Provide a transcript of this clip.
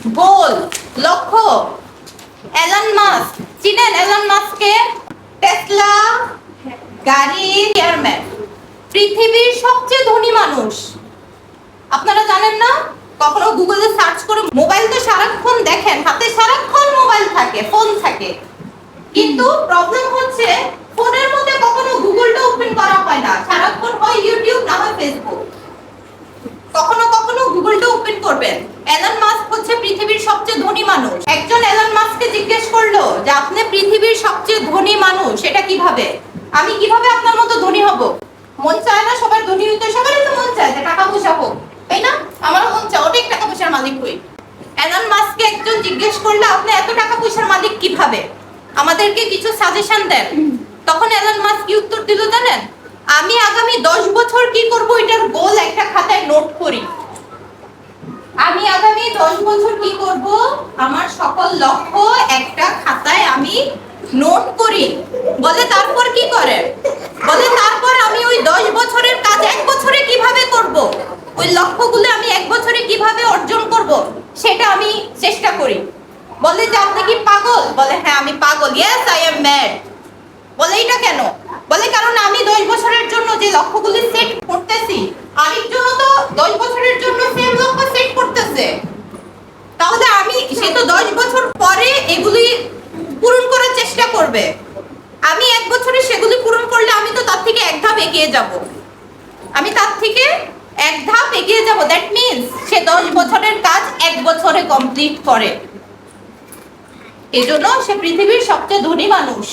গোল, লক্ষ্য। Elon Musk, চিনেন Elon মাস্ককে? Tesla গাড়ির চেয়ারম্যান, পৃথিবীর সবচেয়ে ধনী মানুষ। আপনারা জানেন না? কখনো গুগলে সার্চ করে, মোবাইল তো সারাক্ষণ দেখেন, হাতে সারাক্ষণ মোবাইল থাকে, ফোন থাকে, কিন্তু প্রবলেম হচ্ছে ফোনের মধ্যে কখনো গুগলটা ওপেন করা হয় না, সারাক্ষণ হয় ইউটিউব না হয় ফেসবুক। কখনো কখনো গুগলটা ওপেন করবেন। এলন মাস্ক হচ্ছে পৃথিবীর সবচেয়ে ধনী মানুষ। একজন এলন মাস্ককে জিজ্ঞেস করলো যে আপনি পৃথিবীর সবচেয়ে ধনী মানুষ, এটা কিভাবে? আমি কিভাবে আপনার মতো ধনী হব? মন চায় না সবার ধনী হইতে? সবারই তো মন চায় যে টাকা পয়সা হোক, তাই না? আমারও মন চায় অনেক টাকা পয়সার মালিক হই। এলন মাস্ককে একজন জিজ্ঞেস করলো আপনি এত টাকা পয়সার মালিক কিভাবে, আমাদেরকে কিছু সাজেশন দেন। তখন এলন মাস্ক কি উত্তর দিল জানেন? আমি আগামী 10 বছর কি করব এটার গোল একটা খাতায় নোট করি। আমি আগামী 10 বছর কি করব আমার সকল লক্ষ্য একটা খাতায় আমি নোট করি। বলে তারপর কি করে? বলে তারপর আমি ওই 10 বছরের কাজ 1 বছরে কিভাবে করব, ওই লক্ষ্যগুলো আমি 1 বছরে কিভাবে অর্জন করব সেটা আমি চেষ্টা করি। বলে যে আপনি কি পাগল? বলে হ্যাঁ আমি পাগল। Yes I am mad. বলে এটা কেন? বলে কারণ আমি 10 বছরের জন্য যে লক্ষ্যগুলি সেট করতেছি, আরেকজন তো 10 বছরের জন্য সেম লক্ষ্য সেট করতেছে, তাহলে সে তো 10 বছর পরে এগুলি পূরণ করার চেষ্টা করবে। আমি 1 বছরে সেগুলি পূরণ করলে আমি তো তার থেকে এক ধাপ এগিয়ে যাব। আমি তার থেকে এক ধাপ এগিয়ে যাব। দ্যাট মিন্স সে 10 বছরের কাজ 1 বছরে কমপ্লিট করে। এজন্য সে পৃথিবীর সবচেয়ে ধনী মানুষ।